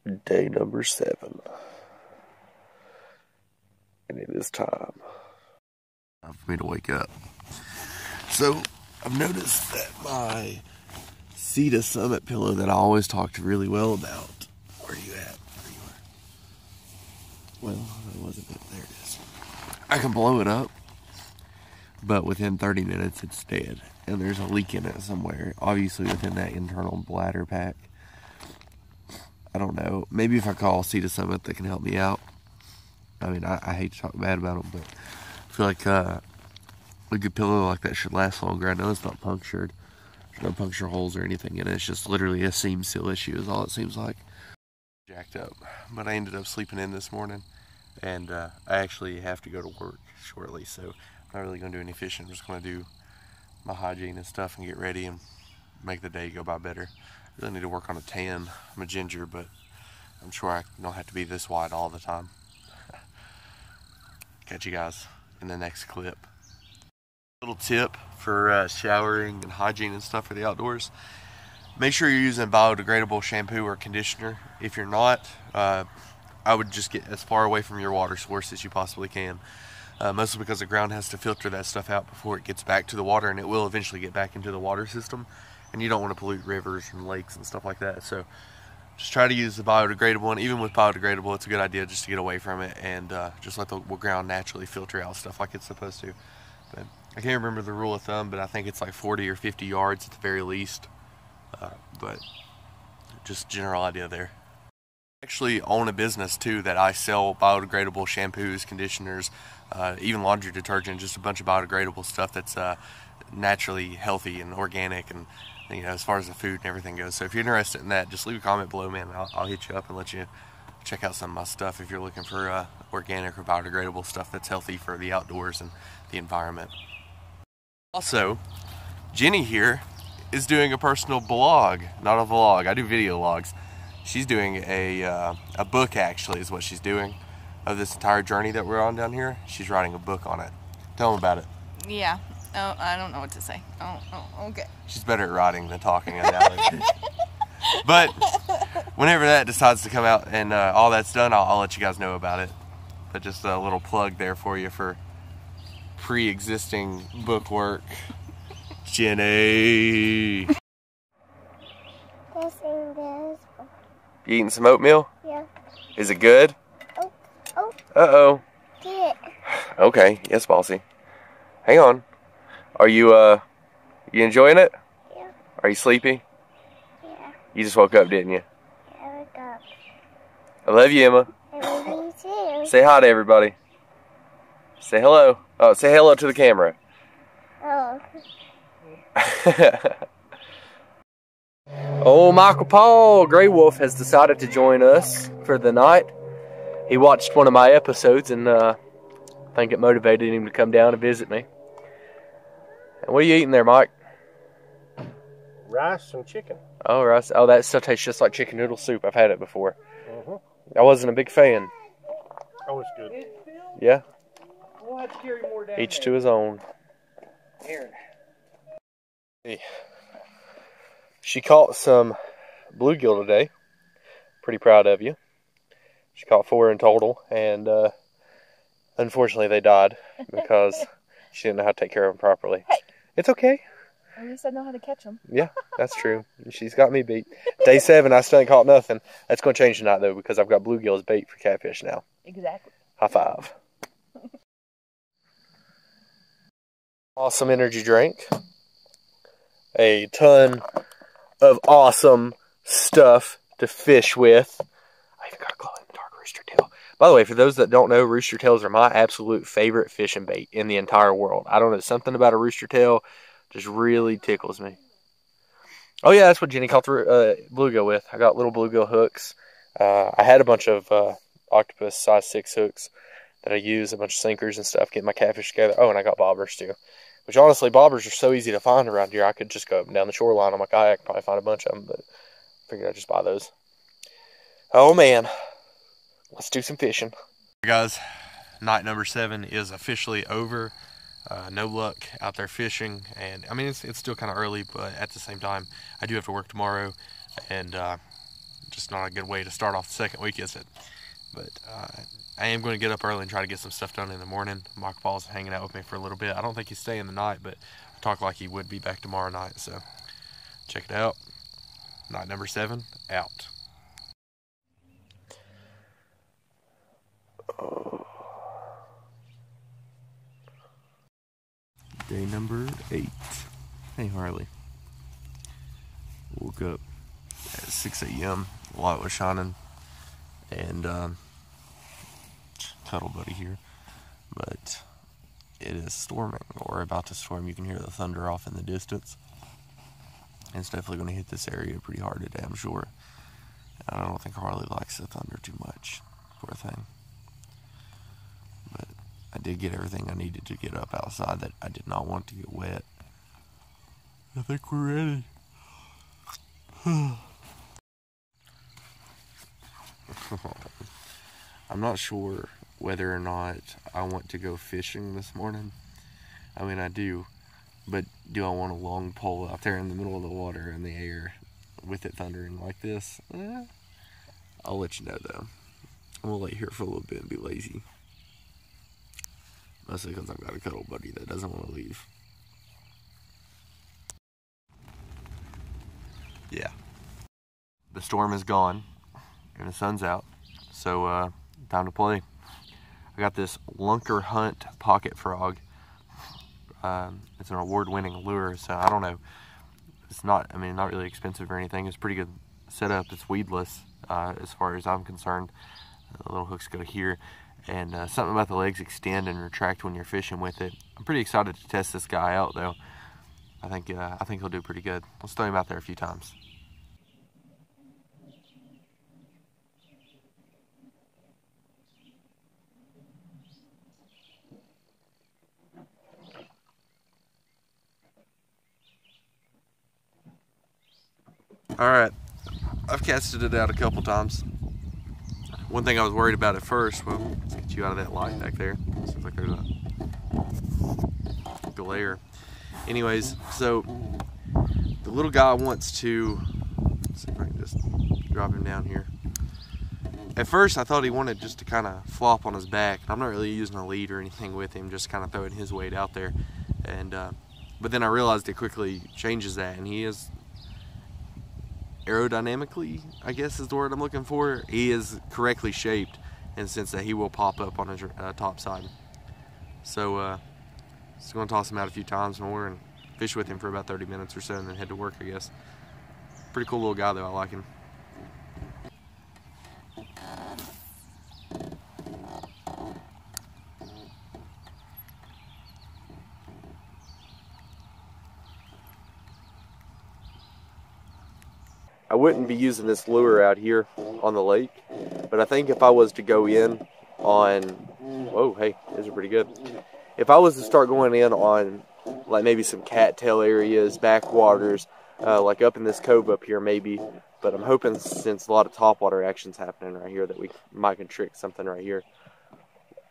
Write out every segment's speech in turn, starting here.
Day number 7. And it is time for me to wake up. So, I've noticed that my Cedar Summit pillow that I always talked really well about. Where are you at? There you are. Well, it wasn't it. There it is. I can blow it up, but within 30 minutes it's dead. And there's a leak in it somewhere. Obviously within that internal bladder pack. I don't know. Maybe if I call Cedar Summit, they can help me out. I mean, I hate to talk bad about them, but I feel like a good pillow like that should last longer. I know it's not punctured. There's no puncture holes or anything in it. It's just literally a seam seal issue is all it seems like. Jacked up. But I ended up sleeping in this morning. And I actually have to go to work shortly, so I'm not really going to do any fishing. I'm just going to do my hygiene and stuff and get ready and make the day go by better. I really need to work on a tan. I'm a ginger, but I'm sure I don't have to be this white all the time. Catch you guys in the next clip. Little tip for showering and hygiene and stuff for the outdoors. Make sure you're using biodegradable shampoo or conditioner. If you're not, I would just get as far away from your water source as you possibly can. Mostly because the ground has to filter that stuff out before it gets back to the water, and it will eventually get back into the water system. And you don't want to pollute rivers and lakes and stuff like that. So just try to use the biodegradable one. Even with biodegradable, it's a good idea just to get away from it and just let the ground naturally filter out stuff like it's supposed to. But I can't remember the rule of thumb, but I think it's like 40 or 50 yards at the very least. But just general idea there. I actually own a business too that I sell biodegradable shampoos, conditioners, even laundry detergent, just a bunch of biodegradable stuff that's naturally healthy and organic, and you know, as far as the food and everything goes. So if you're interested in that, just leave a comment below, man. I'll hit you up and let you check out some of my stuff if you're looking for organic or biodegradable stuff that's healthy for the outdoors and the environment. Also, Jenny here is doing a personal blog, not a vlog. I do video logs. She's doing a book, actually, is what she's doing, of this entire journey that we're on down here. She's writing a book on it. Tell them about it. Yeah. Oh, I don't know what to say. Oh, okay. She's better at writing than talking, I doubt it. But whenever that decides to come out and all that's done, I'll let you guys know about it. But just a little plug there for you for pre-existing book work. Jenny. You eating some oatmeal? Yeah. Is it good? Oh. Uh-oh. Get it. Okay. Yes, bossy. Hang on. Are you enjoying it? Yeah. Are you sleepy? Yeah. You just woke up, didn't you? Yeah, I woke up. I love you, Emma. I love you too. Say hi to everybody. Say hello. Oh, say hello to the camera. Oh. Oh, Michael Paul Grey Wolf has decided to join us for the night. He watched one of my episodes and I think it motivated him to come down and visit me. And what are you eating there, Mike? Rice and chicken. Oh, rice. Oh, that stuff tastes just like chicken noodle soup. I've had it before. I wasn't a big fan. Oh, it's good. Yeah. We'll have to carry more down Each to his own. Aaron. Hey. She caught some bluegill today. Pretty proud of you. She caught 4 in total, and unfortunately they died because she didn't know how to take care of them properly. Hey. It's okay. At least I know how to catch them. Yeah, that's true. She's got me beat. Day 7, I still ain't caught nothing. That's going to change tonight, though, because I've got bluegill as bait for catfish now. Exactly. High five. Awesome energy drink. A ton of awesome stuff to fish with. I even got a glow-in-the-dark rooster tail. By the way, for those that don't know, rooster tails are my absolute favorite fishing bait in the entire world. I don't know, something about a rooster tail just really tickles me. Oh yeah, that's what Jenny caught the bluegill with. I got little bluegill hooks. I had a bunch of octopus size 6 hooks that I use, a bunch of sinkers and stuff, getting my catfish together. Oh, and I got bobbers too. Which honestly, bobbers are so easy to find around here. I could just go up and down the shoreline on my kayak and probably find a bunch of them, but I figured I'd just buy those. Oh man, let's do some fishing. Hey guys, night number 7 is officially over. No luck out there fishing, and I mean it's still kind of early, but at the same time I do have to work tomorrow, and just not a good way to start off the second week, is it? But I am going to get up early and try to get some stuff done in the morning. Mike Paul's hanging out with me for a little bit. I don't think he's staying the night, but I talk like he would be back tomorrow night. So check it out. Night number 7, out. Day number 8. Hey Harley. Woke up at 6 a.m. The light was shining, and cuddle buddy here, but it is storming, or about to storm. You can hear the thunder off in the distance. And it's definitely going to hit this area pretty hard today, I'm sure. And I don't think Harley likes the thunder too much, poor thing. But I did get everything I needed to get up outside that I did not want to get wet. I think we're ready. I'm not sure whether or not I want to go fishing this morning. I mean, I do, but do I want a long pole out there in the middle of the water in the air with it thundering like this? I'll let you know though. I'm gonna lay here for a little bit and be lazy. Mostly because I've got a cuddle buddy that doesn't want to leave. Yeah. The storm is gone and the sun's out, so time to play. I got this Lunker Hunt pocket frog. It's an award-winning lure, so I don't know. It's not, I mean, not really expensive or anything. It's pretty good setup. It's weedless as far as I'm concerned. The little hooks go here, and something about the legs extend and retract when you're fishing with it. I'm pretty excited to test this guy out, though. I think he'll do pretty good. Let's throw him out there a few times. Alright, I've casted it out a couple times. One thing I was worried about at first, well, let's get you out of that light back there. Seems like there's a glare. Anyways, so the little guy wants to, let's see if I can just drop him down here. At first I thought he wanted just to kind of flop on his back. I'm not really using a lead or anything with him, just kind of throwing his weight out there. And but then I realized it quickly changes that, and he is aerodynamically, I guess is the word I'm looking for. He is correctly shaped in the sense that he will pop up on his top side. So just going to toss him out a few times more and fish with him for about 30 minutes or so and then head to work, I guess. Pretty cool little guy though, I like him. I wouldn't be using this lure out here on the lake, but I think if I was to go in on, whoa, hey, these are pretty good. If I was to start going in on like maybe some cattail areas, backwaters, like up in this cove up here maybe, but I'm hoping since a lot of topwater action's happening right here that we might can trick something right here.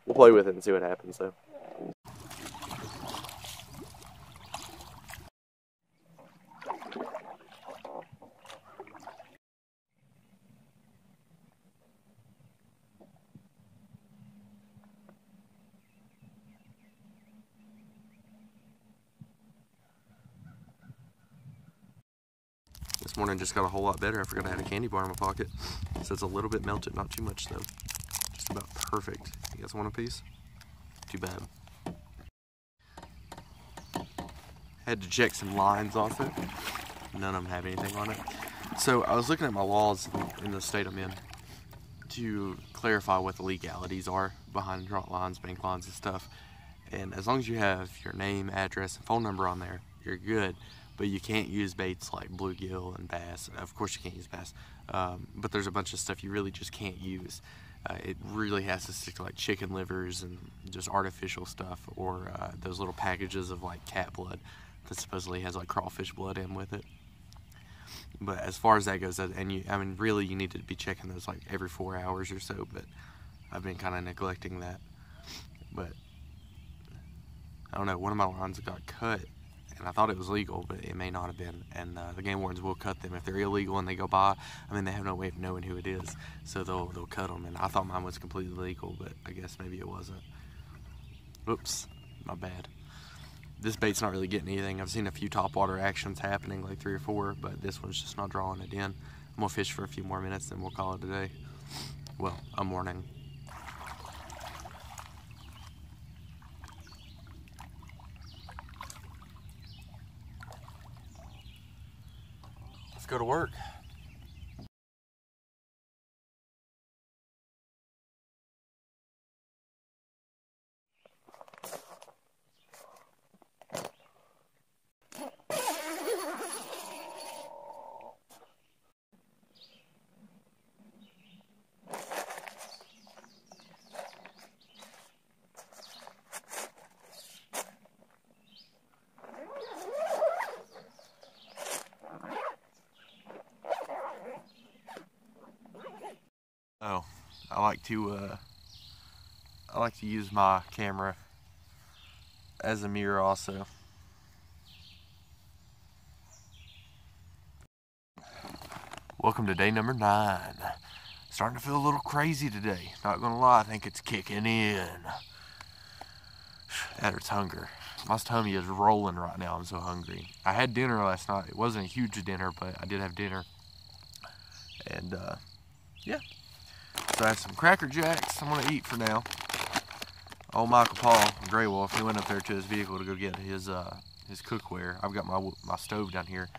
We'll play with it and see what happens though. This morning just got a whole lot better. I forgot I had a candy bar in my pocket. So it's a little bit melted, not too much though. Just about perfect. You guys want a piece? Too bad. Had to check some lines also. None of them have anything on it. So I was looking at my laws in the state I'm in to clarify what the legalities are behind drop lines, bank lines and stuff. And as long as you have your name, address, and phone number on there, you're good. But you can't use baits like bluegill and bass. Of course you can't use bass. But there's a bunch of stuff you really just can't use. It really has to stick to like chicken livers and just artificial stuff, or those little packages of like cat blood that supposedly has like crawfish blood in with it. But as far as that goes, and I mean really you need to be checking those like every 4 hours or so, but I've been kind of neglecting that. But I don't know, one of my lines got cut and I thought it was legal, but it may not have been. And the game wardens will cut them if they're illegal and they go by. I mean, they have no way of knowing who it is, so they'll cut them. And I thought mine was completely legal, but I guess maybe it wasn't. Oops, my bad. This bait's not really getting anything. I've seen a few topwater actions happening, like 3 or 4, but this one's just not drawing it in. I'm gonna fish for a few more minutes, then we'll call it a day. Well, a morning. Let's go to work. Oh, I like to use my camera as a mirror also. Welcome to day number 9. Starting to feel a little crazy today. Not gonna lie, I think it's kicking in. That hurts hunger. My tummy is rolling right now. I'm so hungry. I had dinner last night. It wasn't a huge dinner, but I did have dinner. And yeah. So I have some Cracker Jacks I'm gonna eat for now. Old Michael Paul, Grey Wolf, he went up there to his vehicle to go get his cookware. I've got my stove down here.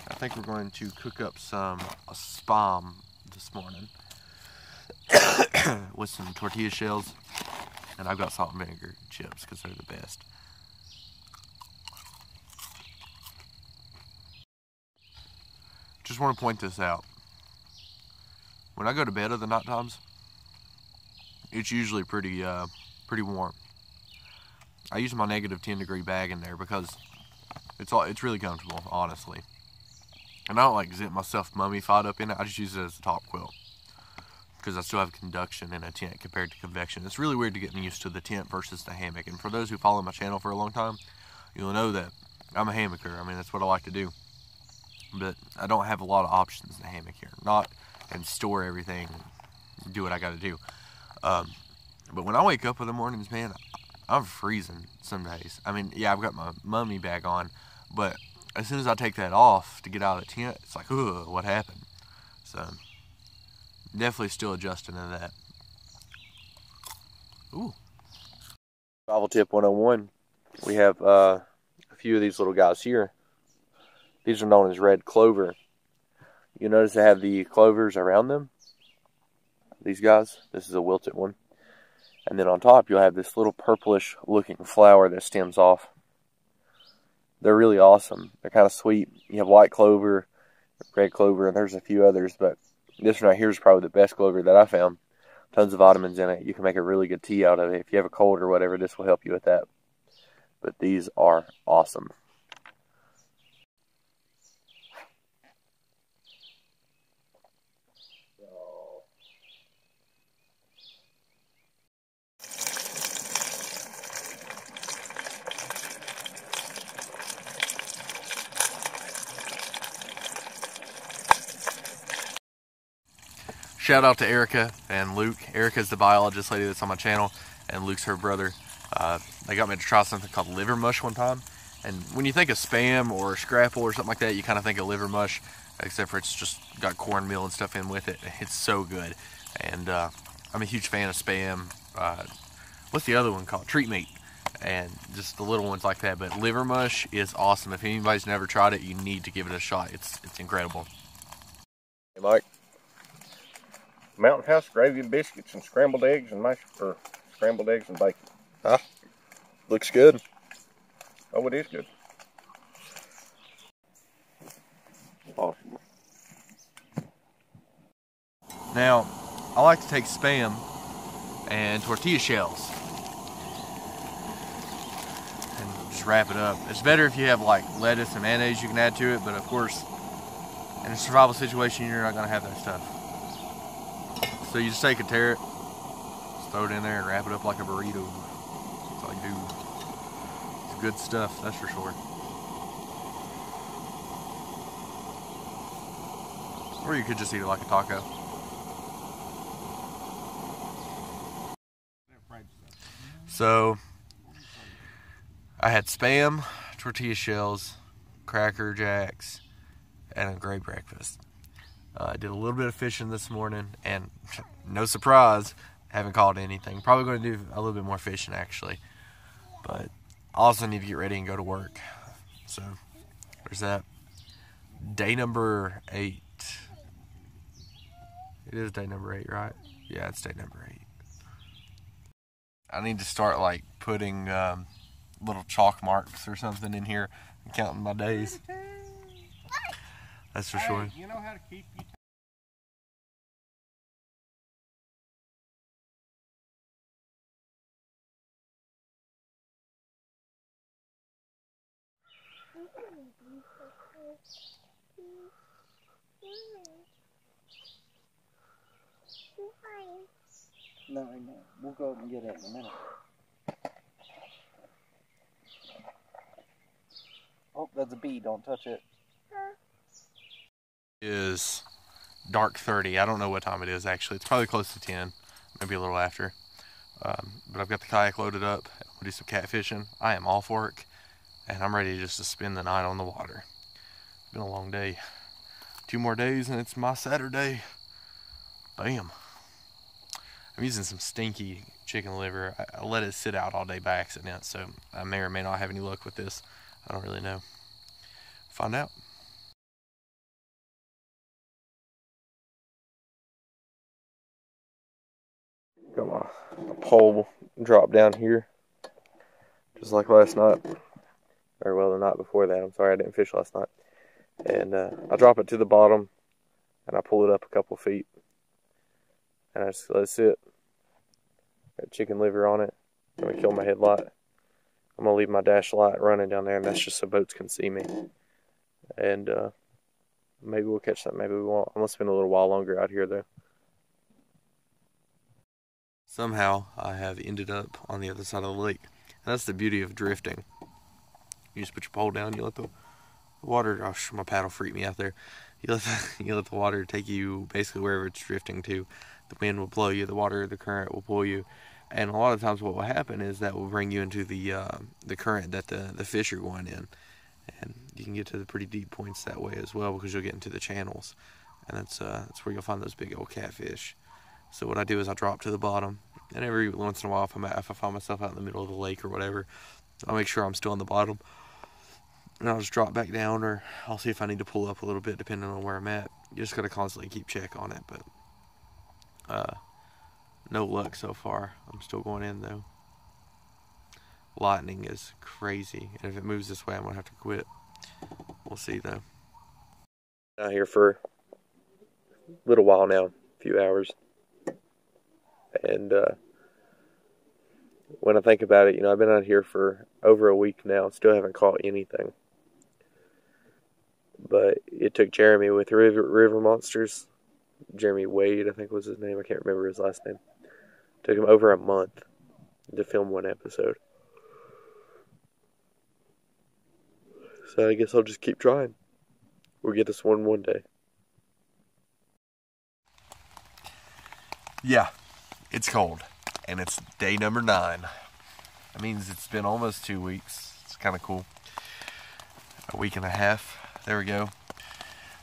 I think we're going to cook up a spam this morning with some tortilla shells, and I've got salt and vinegar chips because they're the best. Just want to point this out. When I go to bed at the night times, it's usually pretty warm. I use my -10-degree bag in there because it's really comfortable, honestly. And I don't like zip myself mummified up in it. I just use it as a top quilt because I still have conduction in a tent compared to convection. It's really weird to get used to the tent versus the hammock. And for those who follow my channel for a long time, you'll know that I'm a hammocker. I mean, that's what I like to do. But I don't have a lot of options in the hammock here. And store everything, do what I gotta do. But when I wake up in the mornings, man, I'm freezing some days. I mean, yeah, I've got my mummy bag on, but as soon as I take that off to get out of the tent, it's like, ugh, what happened? So, definitely still adjusting to that. Ooh. Survival tip 101. We have a few of these little guys here. These are known as red clover. You notice they have the clovers around them. These guys, this is a wilted one. And then on top, you'll have this little purplish looking flower that stems off. They're really awesome. They're kind of sweet. You have white clover, red clover, and there's a few others, but this one right here is probably the best clover that I found. Tons of vitamins in it. You can make a really good tea out of it. If you have a cold or whatever, this will help you with that. But these are awesome. Shout out to Erica and Luke. Erica's the biologist lady that's on my channel, and Luke's her brother. They got me to try something called liver mush one time. And when you think of Spam or Scrapple or something like that, you kind of think of liver mush, except for it's just got cornmeal and stuff in with it. It's so good. And I'm a huge fan of Spam. What's the other one called? Treat meat. And just the little ones like that. But liver mush is awesome. If anybody's never tried it, you need to give it a shot. It's incredible. Hey, Mike. Mountain House gravy and biscuits and scrambled eggs and scrambled eggs and bacon. Huh? Looks good. Oh, it is good. Awesome. Now, I like to take Spam and tortilla shells and just wrap it up. It's better if you have like lettuce and mayonnaise you can add to it, but of course, in a survival situation, you're not gonna have that stuff. So you just take a carrot, just throw it in there and wrap it up like a burrito. That's all you do. It's good stuff, that's for sure. Or you could just eat it like a taco. So, I had Spam, tortilla shells, Cracker Jacks, and a great breakfast. I did a little bit of fishing this morning, and no surprise, haven't caught anything. Probably going to do a little bit more fishing, actually. But I also need to get ready and go to work. So, there's that. Day number 8. It is day number 8, right? Yeah, it's day number 8. I need to start, like, putting little chalk marks or something in here and counting my days. That's for sure. You know how to keep you. No, we'll go up and get it in a minute. Oh, that's a bee. Don't touch it. It is dark 30. I don't know what time it is, actually. It's probably close to 10, maybe a little after. But I've got the kayak loaded up. We'll do some catfishing. I am off work, and I'm ready just to spend the night on the water. It's been a long day. 2 more days, and it's my Saturday. Bam. I'm using some stinky chicken liver. I let it sit out all day by accident, so I may or may not have any luck with this. I don't really know. Find out. Got my pole drop down here, just like last night. Or well, the night before that. I'm sorry, I didn't fish last night. And I drop it to the bottom, and I pull it up a couple feet. And I just let it sit. Got chicken liver on it. I'm going to kill my headlight. I'm going to leave my dash light running down there, and that's just so boats can see me. And maybe we'll catch that, maybe we won't. I'm going to spend a little while longer out here, though. Somehow, I have ended up on the other side of the lake. And that's the beauty of drifting. You just put your pole down, you let the water, gosh, my paddle freaked me out there. You let the water take you basically wherever it's drifting to. The wind will blow you, the water, the current will pull you. And a lot of times what will happen is that will bring you into the current that the fish are going in. And you can get to the pretty deep points that way as well, because you'll get into the channels. And that's where you'll find those big old catfish. So what I do is I drop to the bottom, and every once in a while if I find myself out in the middle of the lake or whatever, I'll make sure I'm still on the bottom. And I'll just drop back down, or I'll see if I need to pull up a little bit depending on where I'm at. You just got to constantly keep check on it, but no luck so far. I'm still going in though. Lightning is crazy, and if it moves this way I'm going to have to quit. We'll see though. Out here for a little while now, a few hours. And when I think about it, I've been out here for over a week now, still haven't caught anything. But it took Jeremy with River Monsters, Jeremy Wade, I think was his name, I can't remember his last name. It took him over a month to film one episode. So I guess I'll just keep trying. We'll get this one day. Yeah, it's cold, and it's day number 9. That means it's been almost 2 weeks. It's kind of cool. A week and a half. There we go.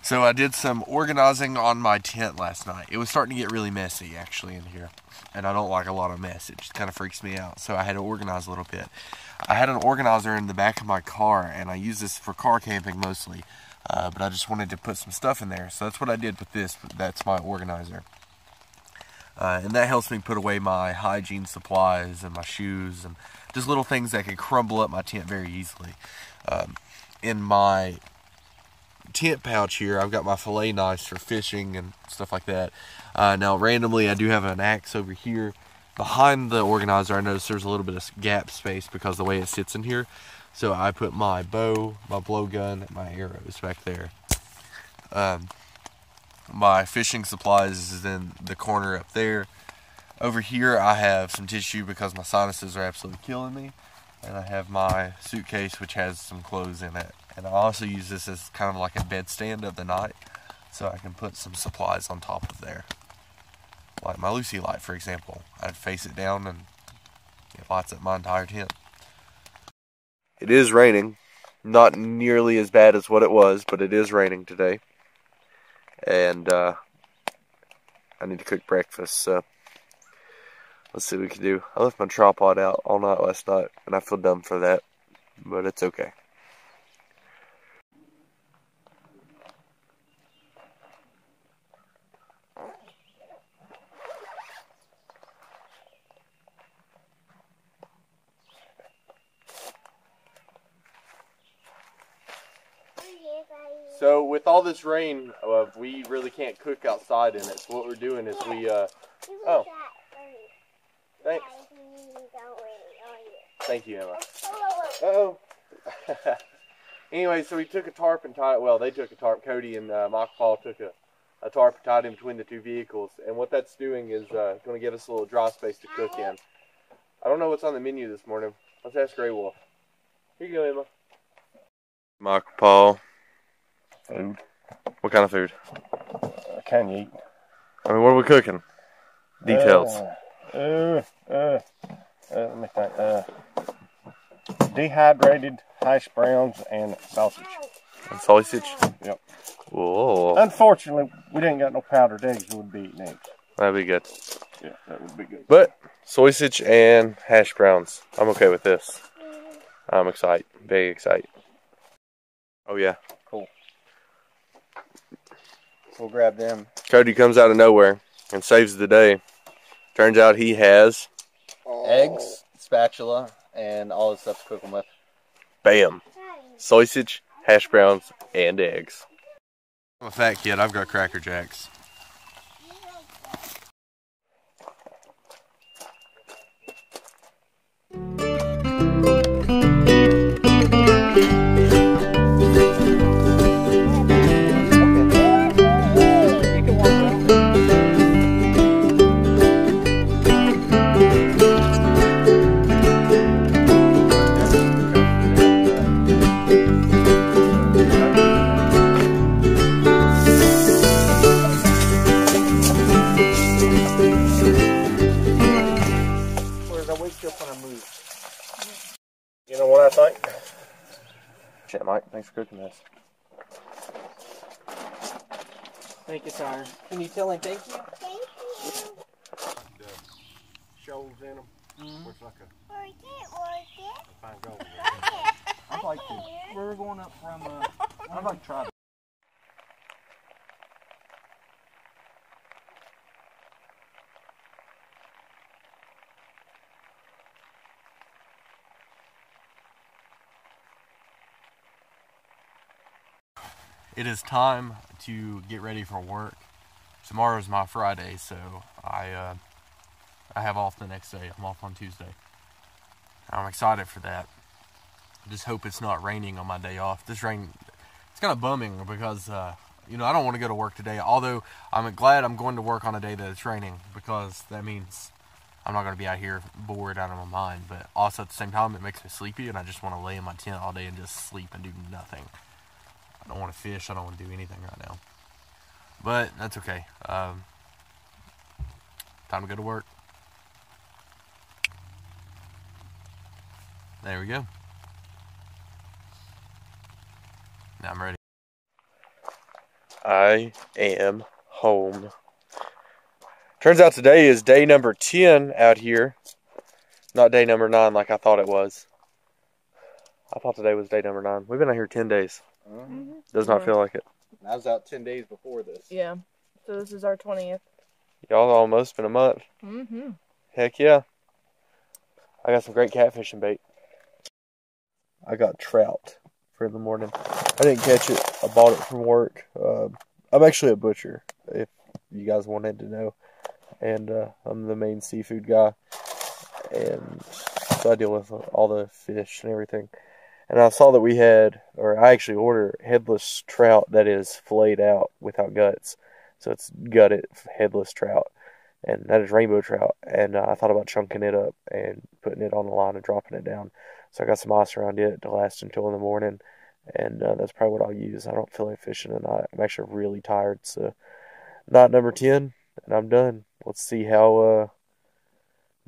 So I did some organizing on my tent last night. It was starting to get really messy, actually, in here. And I don't like a lot of mess. It just kind of freaks me out. So I had to organize a little bit. I had an organizer in the back of my car, and I use this for car camping mostly. But I just wanted to put some stuff in there. So that's what I did with this. That's my organizer. And that helps me put away my hygiene supplies and my shoes and just little things that can crumble up my tent very easily. In my tent pouch here, I've got my fillet knives for fishing and stuff like that. Now, randomly, I do have an axe over here. Behind the organizer, I noticed there's a little bit of gap space because of the way it sits in here. So I put my bow, my blowgun, and my arrows back there. My fishing supplies is in the corner up there. Over here I have some tissue because my sinuses are absolutely killing me. And I have my suitcase which has some clothes in it. And I also use this as kind of like a bedstand of the night. so I can put some supplies on top of there. Like my Lucy light, for example. I'd face it down and it lights up my entire tent. It is raining. Not nearly as bad as what it was, but it is raining today. And I need to cook breakfast, so let's see what we can do. I left my tripod out all night last night, and I feel dumb for that, but it's okay. So with all this rain, we really can't cook outside in it. So what we're doing is we, oh, thanks. Thank you, Emma. Uh-oh. Anyway, so we took a tarp and tied it, well, they took a tarp, Cody and Mike Paul took a tarp and tied it in between the two vehicles. And what that's doing is going to give us a little dry space to cook in. I don't know what's on the menu this morning. Let's ask Grey Wolf. Here you go, Emma. Mike Paul. Food. What kind of food? Can you eat? I mean, what are we cooking? Details. Let me think. Dehydrated hash browns and sausage. And sausage? Yep. Whoa. Unfortunately, we didn't got no powdered eggs. We would be eating eggs. That'd be good. Yeah, that would be good. But sausage and hash browns. I'm okay with this. I'm excited. Very excited. Oh, yeah. Cool. So we'll grab them. Cody comes out of nowhere and saves the day. Turns out he has Eggs, spatula, and all the stuff to cook them with. bam, sausage, hash browns, and eggs. I'm a fat kid. I've got Cracker Jacks. You know what I think? Shit, Mike. Thanks for cooking this. Thank you, sir. Can you tell him thank you? Thank you. Shoals in them. Looks like Work it. a fine gold. I'd like to. We're going up from, I'd like to try that. It is time to get ready for work. Tomorrow's my Friday, so I have off the next day. I'm off on Tuesday. I'm excited for that. I just hope it's not raining on my day off. This rain, it's kind of bumming because, you know, I don't want to go to work today. Although I'm glad I'm going to work on a day that it's raining because that means I'm not going to be out here bored out of my mind. But also at the same time, it makes me sleepy and I just want to lay in my tent all day and just sleep and do nothing. I don't want to fish. I don't want to do anything right now. But that's okay. Time to go to work. There we go. Now I'm ready. I am home. Turns out today is day number 10 out here. Not day number 9 like I thought it was. I thought today was day number 9. We've been out here 10 days. Does not feel like it. I was out 10 days before this. Yeah. So this is our 20th. Y'all almost been a month. Mm-hmm. Heck yeah. I got some great catfishing bait. I got trout for the morning. I didn't catch it. I bought it from work. I'm actually a butcher, if you guys wanted to know. And I'm the main seafood guy. And so I deal with all the fish and everything. And I saw that we had, or I actually ordered headless trout that is filleted out without guts. So it's gutted headless trout. And that is rainbow trout. And I thought about chunking it up and putting it on the line and dropping it down. So I got some ice around it to last until in the morning. and that's probably what I'll use. I don't feel like fishing tonight. I'm actually really tired, so knot number 10, and I'm done. Let's see how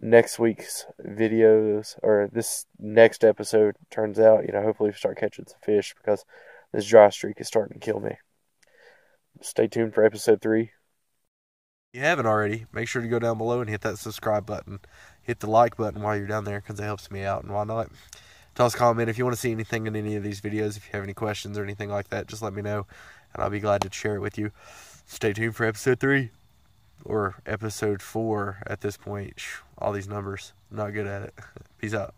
next week's videos, or this next episode, turns out. You know, hopefully we start catching some fish, because this dry streak is starting to kill me. Stay tuned for episode 3. If you haven't already, make sure to go down below and hit that subscribe button. Hit the like button while you're down there, because it helps me out. And why not? Toss a comment if you want to see anything in any of these videos. If you have any questions or anything like that, just let me know, and I'll be glad to share it with you. Stay tuned for episode 3. Or episode 4 at this point. All these numbers. I'm not good at it. Peace out.